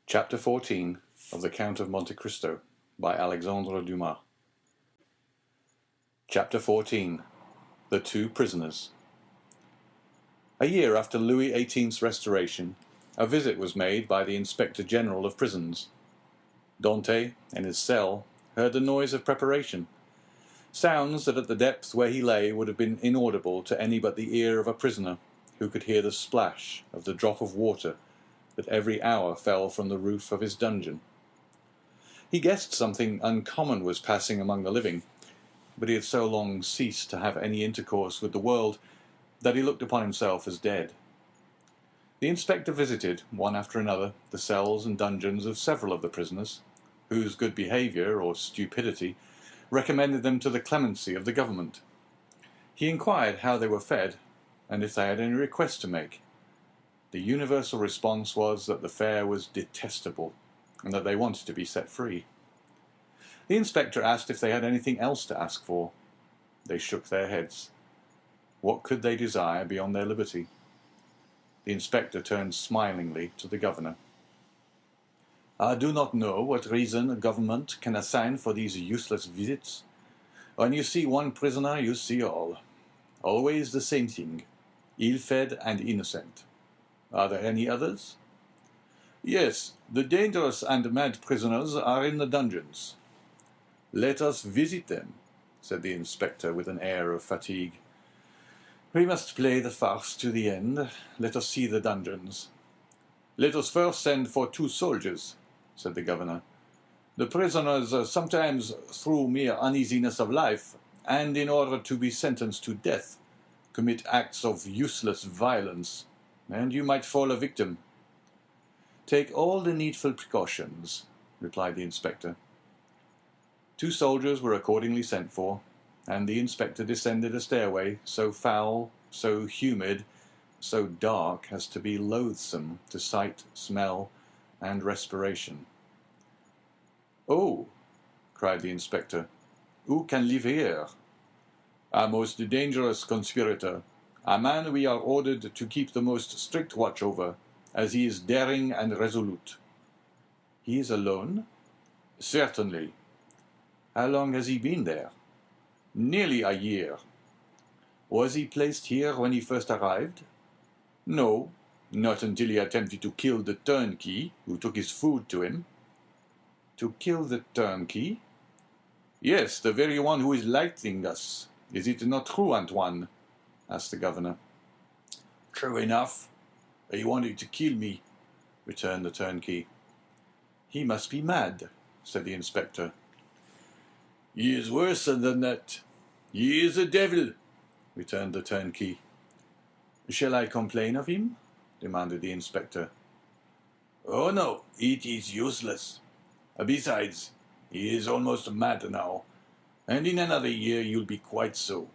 Chapter 14 of the Count of Monte Cristo by Alexandre Dumas. Chapter 14. The Two Prisoners. A year after Louis XVIII's restoration, a visit was made by the Inspector General of Prisons. Dante, in his cell, heard the noise of preparation, sounds that at the depth where he lay would have been inaudible to any but the ear of a prisoner who could hear the splash of the drop of water that every hour fell from the roof of his dungeon. He guessed something uncommon was passing among the living, but he had so long ceased to have any intercourse with the world that he looked upon himself as dead. The inspector visited, one after another, the cells and dungeons of several of the prisoners, whose good behaviour or stupidity recommended them to the clemency of the government. He inquired how they were fed, and if they had any request to make. The universal response was that the fare was detestable, and that they wanted to be set free. The inspector asked if they had anything else to ask for. They shook their heads. What could they desire beyond their liberty? The inspector turned smilingly to the governor. "I do not know what reason a government can assign for these useless visits. When you see one prisoner, you see all. Always the same thing, ill-fed and innocent. Are there any others?" "Yes, the dangerous and mad prisoners are in the dungeons." "Let us visit them," said the inspector with an air of fatigue. "We must play the farce to the end. Let us see the dungeons." "Let us first send for 2 soldiers," said the governor. "The prisoners sometimes, through mere uneasiness of life, and in order to be sentenced to death, commit acts of useless violence, and you might fall a victim." "Take all the needful precautions," replied the inspector. 2 soldiers were accordingly sent for, and the inspector descended a stairway so foul, so humid, so dark as to be loathsome to sight, smell, and respiration. "Oh," cried the inspector, "who can live here?" "A most dangerous conspirator, a man we are ordered to keep the most strict watch over, as he is daring and resolute." "He is alone?" "Certainly." "How long has he been there?" "Nearly a year." "Was he placed here when he first arrived?" "No, not until he attempted to kill the turnkey who took his food to him." "To kill the turnkey?" "Yes, the very one who is lighting us. Is it not true, Antoine?" asked the governor. "True enough. He wanted to kill me," returned the turnkey. "He must be mad," said the inspector. "He is worse than that. He is a devil," returned the turnkey. "Shall I complain of him?" demanded the inspector. "Oh no, it is useless. Besides, he is almost mad now, and in another year you'll be quite so."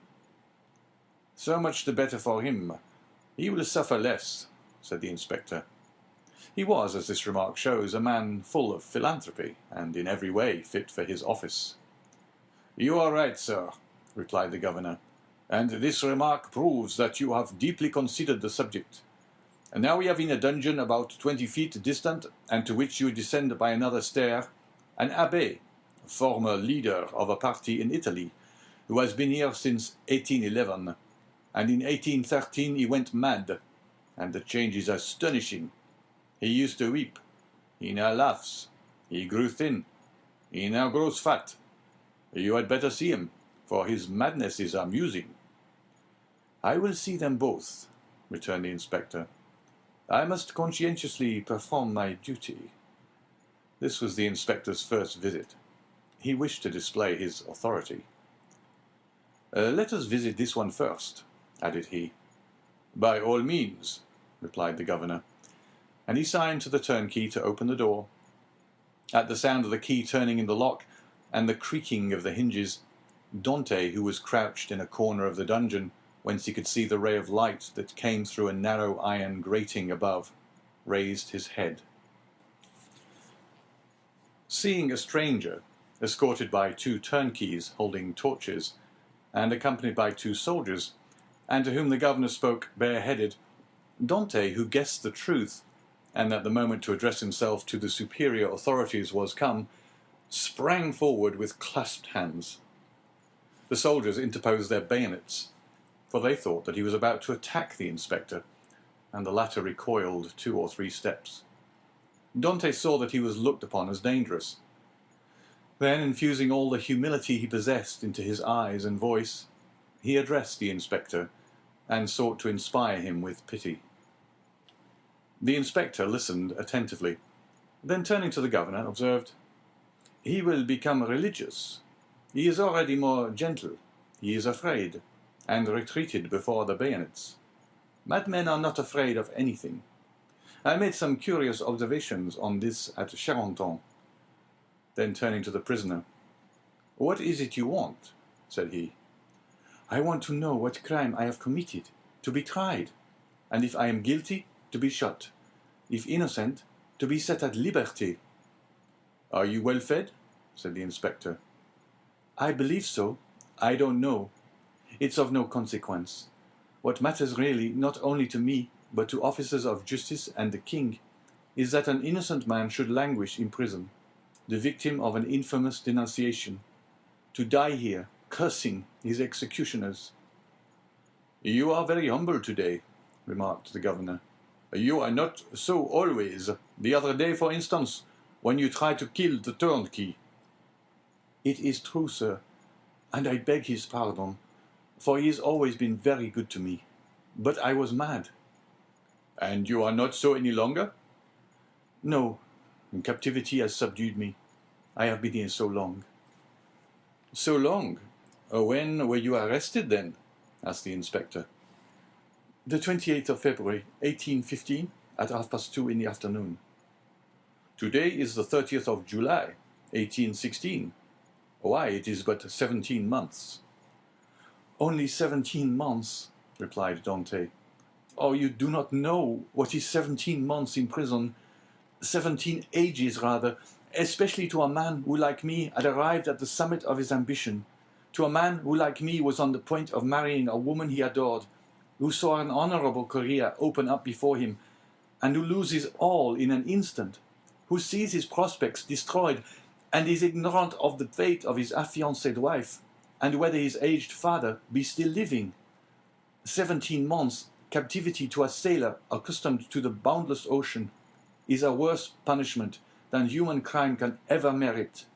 "So much the better for him. He will suffer less," said the inspector. He was, as this remark shows, a man full of philanthropy, and in every way fit for his office. "You are right, sir," replied the governor, "and this remark proves that you have deeply considered the subject. And now we have in a dungeon about 20 feet distant, and to which you descend by another stair, an abbé, former leader of a party in Italy, who has been here since 1811, and in 1813 he went mad, and the change is astonishing. He used to weep. He now laughs. He grew thin. He now grows fat. You had better see him, for his madness is amusing." "I will see them both," returned the inspector. "I must conscientiously perform my duty." This was the inspector's first visit. He wished to display his authority. "Let us visit this one first," added he. "By all means," replied the governor, and he signed to the turnkey to open the door. At the sound of the key turning in the lock, and the creaking of the hinges, Dante, who was crouched in a corner of the dungeon, whence he could see the ray of light that came through a narrow iron grating above, raised his head. Seeing a stranger, escorted by 2 turnkeys holding torches, and accompanied by 2 soldiers, and to whom the governor spoke bareheaded, Dante, who guessed the truth, and that the moment to address himself to the superior authorities was come, sprang forward with clasped hands. The soldiers interposed their bayonets, for they thought that he was about to attack the inspector, and the latter recoiled 2 or 3 steps. Dante saw that he was looked upon as dangerous. Then, infusing all the humility he possessed into his eyes and voice, he addressed the inspector and sought to inspire him with pity. The inspector listened attentively, then turning to the governor, observed, "He will become religious. He is already more gentle. He is afraid, and retreated before the bayonets. Madmen are not afraid of anything. I made some curious observations on this at Charenton." Then turning to the prisoner, "What is it you want?" said he. "I want to know what crime I have committed, to be tried, and if I am guilty, to be shot, if innocent, to be set at liberty." "Are you well fed?" said the inspector. "I believe so. I don't know. It's of no consequence. What matters really, not only to me, but to officers of justice and the king, is that an innocent man should languish in prison, the victim of an infamous denunciation, to die here, cursing his executioners." "You are very humble today," remarked the governor. "You are not so always. The other day, for instance, when you tried to kill the turnkey." "It is true, sir, and I beg his pardon, for he has always been very good to me. But I was mad." "And you are not so any longer?" "No, captivity has subdued me. I have been here so long." "So long? When were you arrested, then?" asked the inspector. "The 28th of February, 1815, at 2:30 in the afternoon." "Today is the 30th of July, 1816. Why, it is but 17 months." "Only 17 months," replied Dante. "Oh, you do not know what is 17 months in prison, 17 ages rather, especially to a man who, like me, had arrived at the summit of his ambition, to a man who, like me, was on the point of marrying a woman he adored, who saw an honorable career open up before him, and who loses all in an instant, who sees his prospects destroyed, and is ignorant of the fate of his affianced wife, and whether his aged father be still living. 17 months captivity to a sailor accustomed to the boundless ocean is a worse punishment than human crime can ever merit.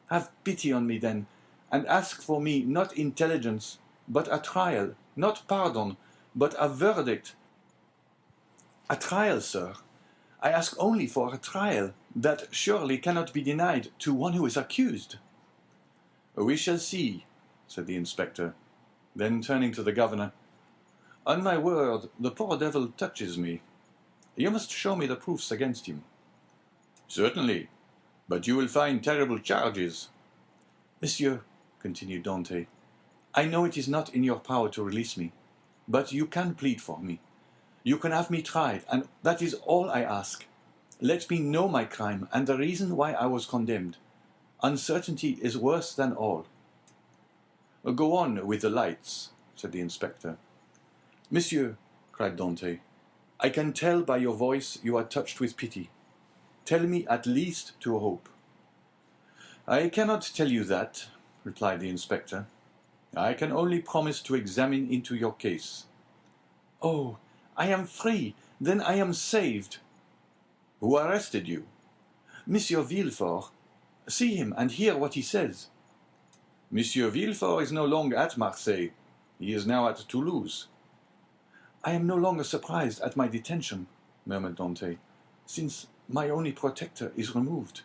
Have pity on me, then, and ask for me not intelligence, but a trial, not pardon, but a verdict." "A trial, sir. I ask only for a trial, that surely cannot be denied to one who is accused." "We shall see," said the inspector. Then turning to the governor, "On my word, the poor devil touches me. You must show me the proofs against him." "Certainly, but you will find terrible charges." "Monsieur," continued Dante, "I know it is not in your power to release me, but you can plead for me. You can have me tried, and that is all I ask. Let me know my crime and the reason why I was condemned. Uncertainty is worse than all." "Go on with the lights," said the inspector. "Monsieur," cried Dante, "I can tell by your voice you are touched with pity. Tell me at least to hope." "I cannot tell you that," replied the inspector. "I can only promise to examine into your case." "Oh, I am free! Then I am saved!" "Who arrested you?" "Monsieur Villefort. See him and hear what he says." "Monsieur Villefort is no longer at Marseille. He is now at Toulouse." "I am no longer surprised at my detention," murmured Dante, "since my only protector is removed."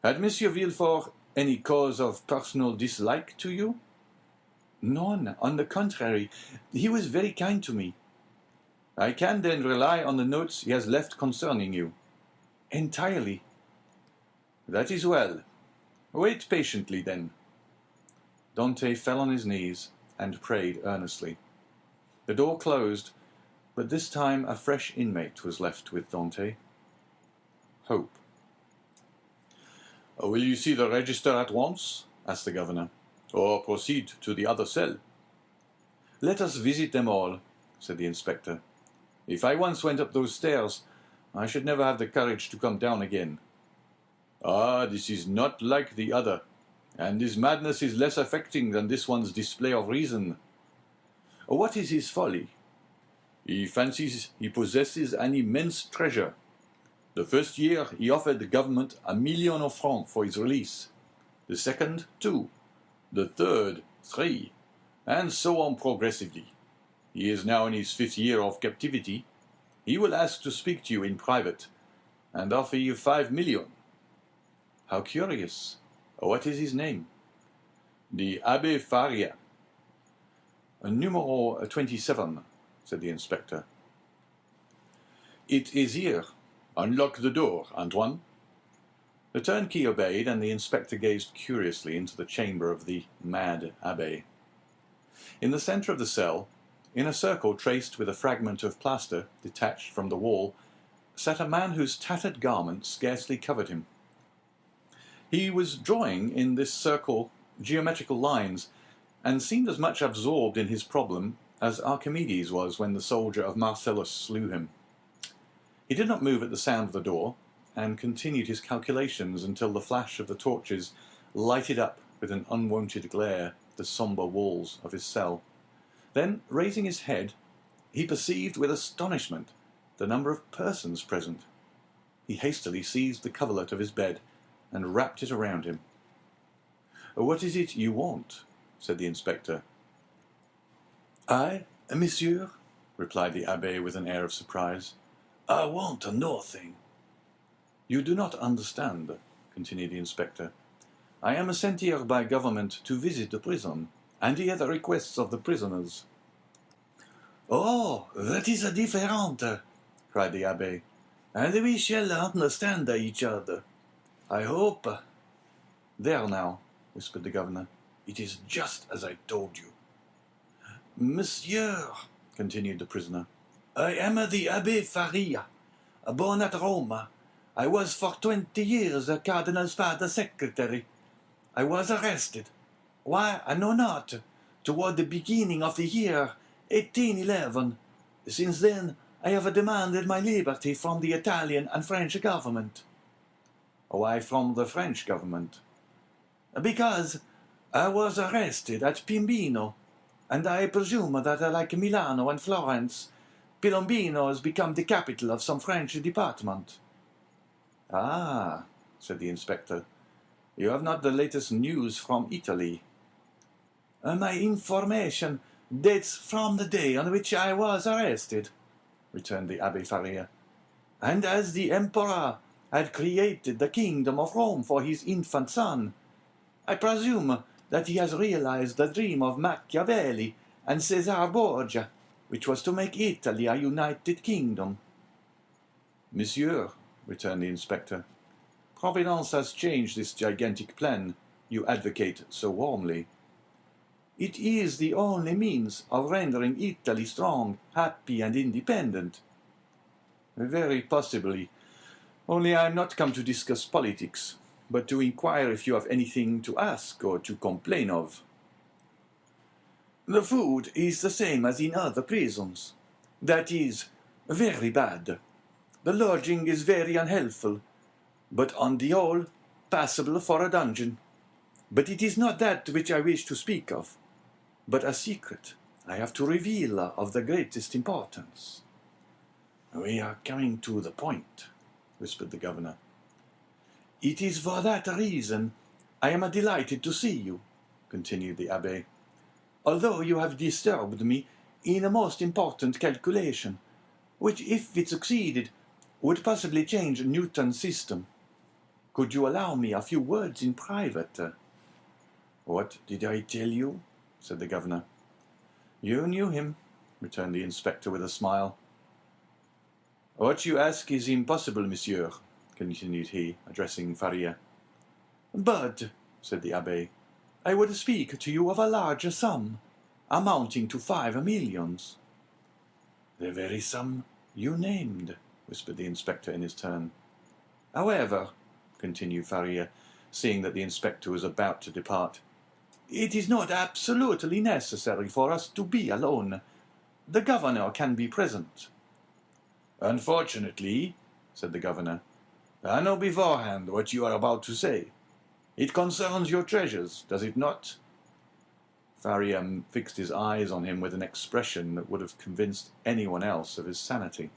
"Had Monsieur Villefort any cause of personal dislike to you?" "None. On the contrary, he was very kind to me." "I can then rely on the notes he has left concerning you?" "Entirely." "That is well. Wait patiently, then." Dante fell on his knees and prayed earnestly. The door closed, but this time a fresh inmate was left with Dante. Hope. "Will you see the register at once?" asked the governor, "or proceed to the other cell?" "Let us visit them all," said the inspector. "If I once went up those stairs, I should never have the courage to come down again. Ah, this is not like the other, and his madness is less affecting than this one's display of reason. What is his folly? He fancies he possesses an immense treasure. The first year he offered the government 1,000,000 of francs for his release. The second, 2. The third, 3. And so on progressively. He is now in his 5th year of captivity. He will ask to speak to you in private, and offer you 5,000,000. How curious. What is his name? The Abbé Faria. Numero 27, said the inspector. It is here. Unlock the door, Antoine. The turnkey obeyed, and the inspector gazed curiously into the chamber of the mad abbé. In the centre of the cell, in a circle traced with a fragment of plaster detached from the wall, sat a man whose tattered garment scarcely covered him. He was drawing in this circle geometrical lines, and seemed as much absorbed in his problem as Archimedes was when the soldier of Marcellus slew him. He did not move at the sound of the door, and continued his calculations until the flash of the torches lighted up with an unwonted glare the sombre walls of his cell. Then, raising his head, he perceived with astonishment the number of persons present. He hastily seized the coverlet of his bed and wrapped it around him. "What is it you want?" said the inspector. "I, monsieur," replied the abbé with an air of surprise, "I want nothing." "You do not understand," continued the inspector. "I am sent here by government to visit the prison, and hear the requests of the prisoners." "Oh, that is different," cried the abbé, "and we shall understand each other, I hope." "There now," whispered the governor, "it is just as I told you." "Monsieur," continued the prisoner, "I am the Abbé Faria, born at Rome. I was for 20 years a cardinal's father's secretary. I was arrested. Why, I know not. Toward the beginning of the year 1811. Since then, I have demanded my liberty from the Italian and French government." "Why from the French government?" "Because I was arrested at Piombino, and I presume that, like Milano and Florence, Piombino has become the capital of some French department." "Ah," said the inspector, "you have not the latest news from Italy." "My information dates from the day on which I was arrested," returned the Abbé Faria, "and as the Emperor had created the kingdom of Rome for his infant son, I presume that he has realized the dream of Machiavelli and Cesar Borgia, which was to make Italy a united kingdom." "Monsieur," returned the inspector, "Providence has changed this gigantic plan you advocate so warmly." "It is the only means of rendering Italy strong, happy, and independent." "Very possibly. Only I am not come to discuss politics, but to inquire if you have anything to ask or to complain of." "The food is the same as in other prisons. That is, very bad. The lodging is very unhealthful, but on the whole, passable for a dungeon. But it is not that which I wish to speak of, but a secret I have to reveal of the greatest importance." "We are coming to the point," whispered the governor. "It is for that reason I am delighted to see you," continued the abbé, "although you have disturbed me in a most important calculation, which, if it succeeded, would possibly change Newton's system. Could you allow me a few words in private?" "What did I tell you?" said the governor. "You knew him," returned the inspector with a smile. "What you ask is impossible, monsieur," continued he, addressing Faria. "But," said the abbé, "I would speak to you of a larger sum, amounting to 5 millions." "The very sum you named," whispered the inspector in his turn. "However," continued Faria, seeing that the inspector was about to depart, "it is not absolutely necessary for us to be alone. The governor can be present." "Unfortunately, said the governor. "I know beforehand what you are about to say. It concerns your treasures, does it not?" Faria fixed his eyes on him with an expression that would have convinced anyone else of his sanity.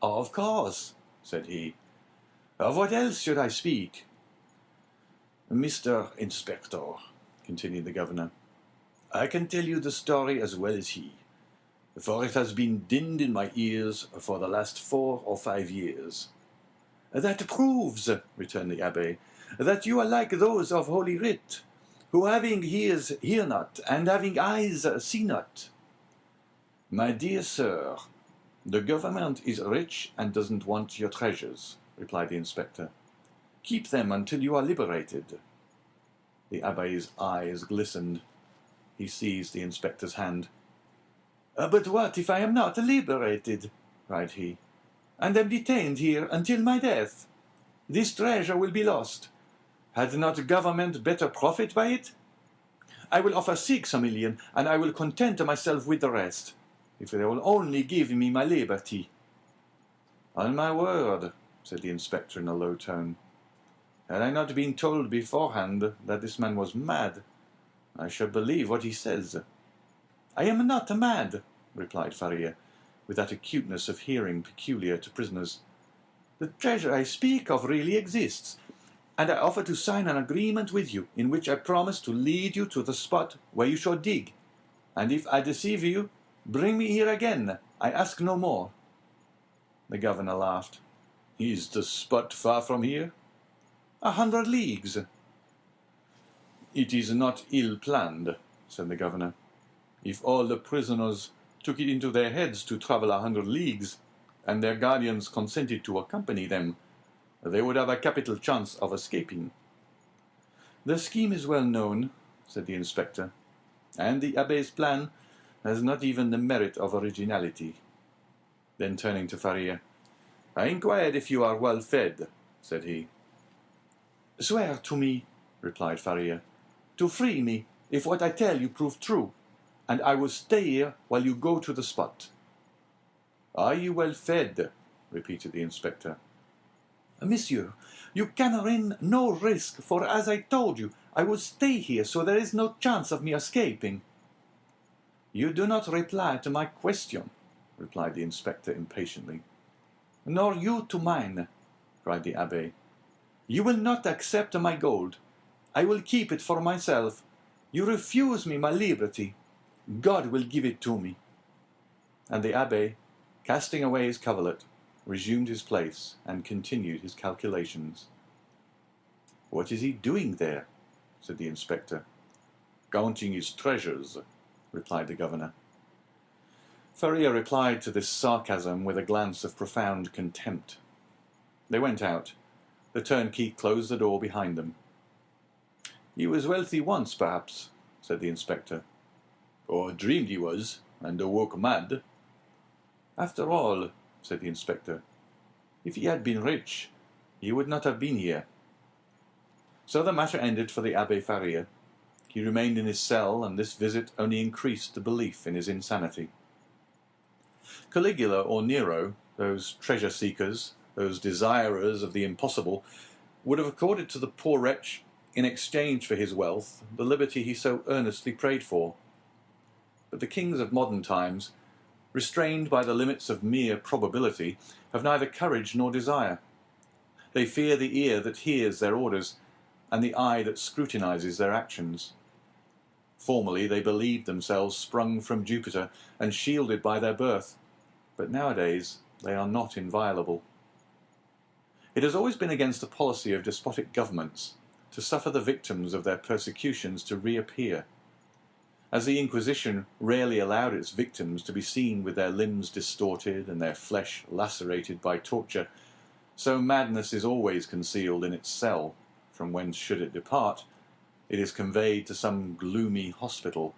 "Of course," said he. "Of what else should I speak?" "Mr. Inspector," continued the governor, "I can tell you the story as well as he, for it has been dinned in my ears for the last 4 or 5 years. "That proves," returned the abbé, "that you are like those of Holy Writ, who having ears hear not, and having eyes see not." "My dear sir, the government is rich and doesn't want your treasures," replied the inspector. "Keep them until you are liberated." The abbé's eyes glistened. He seized the inspector's hand. "But what if I am not liberated?" cried he, "and am detained here until my death? This treasure will be lost. Had not government better profit by it? I will offer 6 million, and I will content myself with the rest, if they will only give me my liberty." "On my word," said the inspector in a low tone, "had I not been told beforehand that this man was mad, I should believe what he says." "I am not mad," replied Faria, with that acuteness of hearing peculiar to prisoners. "The treasure I speak of really exists, and I offer to sign an agreement with you, in which I promise to lead you to the spot where you shall dig, and if I deceive you, bring me here again. I ask no more." The governor laughed. "Is the spot far from here?" 100 leagues. "It is not ill planned," said the governor. "If all the prisoners took it into their heads to travel 100 leagues, and their guardians consented to accompany them, they would have a capital chance of escaping." "The scheme is well known," said the inspector, "and the abbé's plan has not even the merit of originality." Then turning to Faria, "I inquired if you are well fed," said he. "Swear to me," replied Faria, "to free me if what I tell you prove true, and I will stay here while you go to the spot." "Are you well fed?" repeated the inspector. "Monsieur, you can run no risk, for as I told you, I will stay here, so there is no chance of me escaping." "You do not reply to my question," replied the inspector impatiently. "Nor you to mine," cried the abbé. "You will not accept my gold. I will keep it for myself. You refuse me my liberty. God will give it to me." And the abbé, casting away his coverlet, resumed his place and continued his calculations. "What is he doing there?" said the inspector. "Counting his treasures," replied the governor. Faria replied to this sarcasm with a glance of profound contempt. They went out. The turnkey closed the door behind them. "He was wealthy once, perhaps," said the inspector. "Or dreamed he was, and awoke mad." "After all," said the inspector, "if he had been rich, he would not have been here." So the matter ended for the Abbé Faria. He remained in his cell, and this visit only increased the belief in his insanity. Caligula or Nero, those treasure-seekers, those desirers of the impossible, would have accorded to the poor wretch, in exchange for his wealth, the liberty he so earnestly prayed for. But the kings of modern times, restrained by the limits of mere probability, have neither courage nor desire. They fear the ear that hears their orders, and the eye that scrutinizes their actions. Formerly they believed themselves sprung from Jupiter and shielded by their birth, but nowadays they are not inviolable. It has always been against the policy of despotic governments to suffer the victims of their persecutions to reappear. As the Inquisition rarely allowed its victims to be seen with their limbs distorted and their flesh lacerated by torture, so madness is always concealed in its cell, from whence, should it depart, it is conveyed to some gloomy hospital,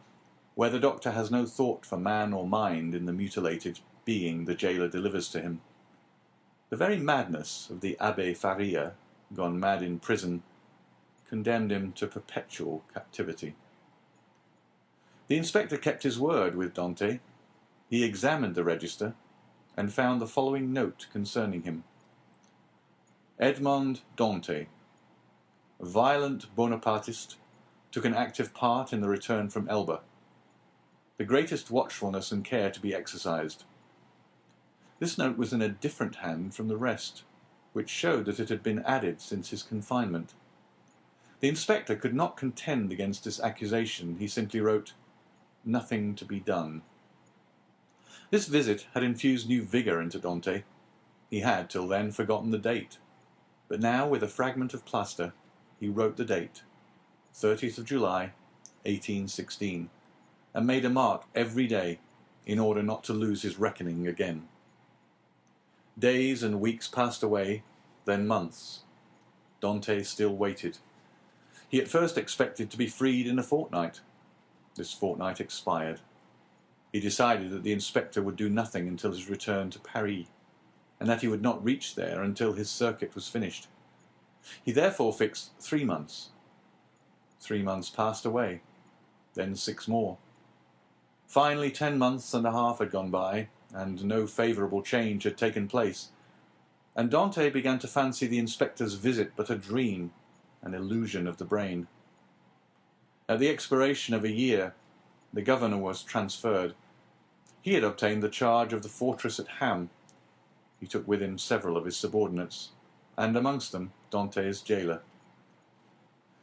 where the doctor has no thought for man or mind in the mutilated being the jailer delivers to him. The very madness of the Abbé Faria, gone mad in prison, condemned him to perpetual captivity. The inspector kept his word with Dante. He examined the register, and found the following note concerning him. Edmond Dantès, a violent Bonapartist, took an active part in the return from Elba. The greatest watchfulness and care to be exercised. This note was in a different hand from the rest, which showed that it had been added since his confinement. The inspector could not contend against this accusation. He simply wrote, "Nothing to be done." This visit had infused new vigour into Dante. He had, till then, forgotten the date. But now, with a fragment of plaster, he wrote the date, 30th of July, 1816, and made a mark every day in order not to lose his reckoning again. Days and weeks passed away, then months. Dante still waited. He at first expected to be freed in a fortnight. This fortnight expired. He decided that the inspector would do nothing until his return to Paris, and that he would not reach there until his circuit was finished. He therefore fixed 3 months. 3 months passed away, then 6 more. Finally 10 months and a half had gone by, and no favourable change had taken place, and Dante began to fancy the inspector's visit but a dream, an illusion of the brain. At the expiration of a year, the governor was transferred. He had obtained the charge of the fortress at Ham. He took with him several of his subordinates, and amongst them Dante's jailer.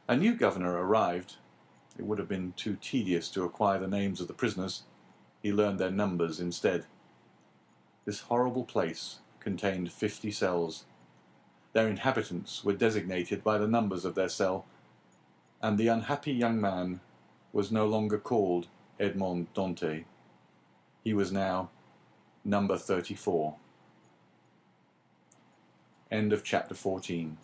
A new governor arrived. It would have been too tedious to acquire the names of the prisoners. He learned their numbers instead. This horrible place contained 50 cells. Their inhabitants were designated by the numbers of their cell, and the unhappy young man was no longer called Edmond Dantès. He was now number 34. End of chapter 14.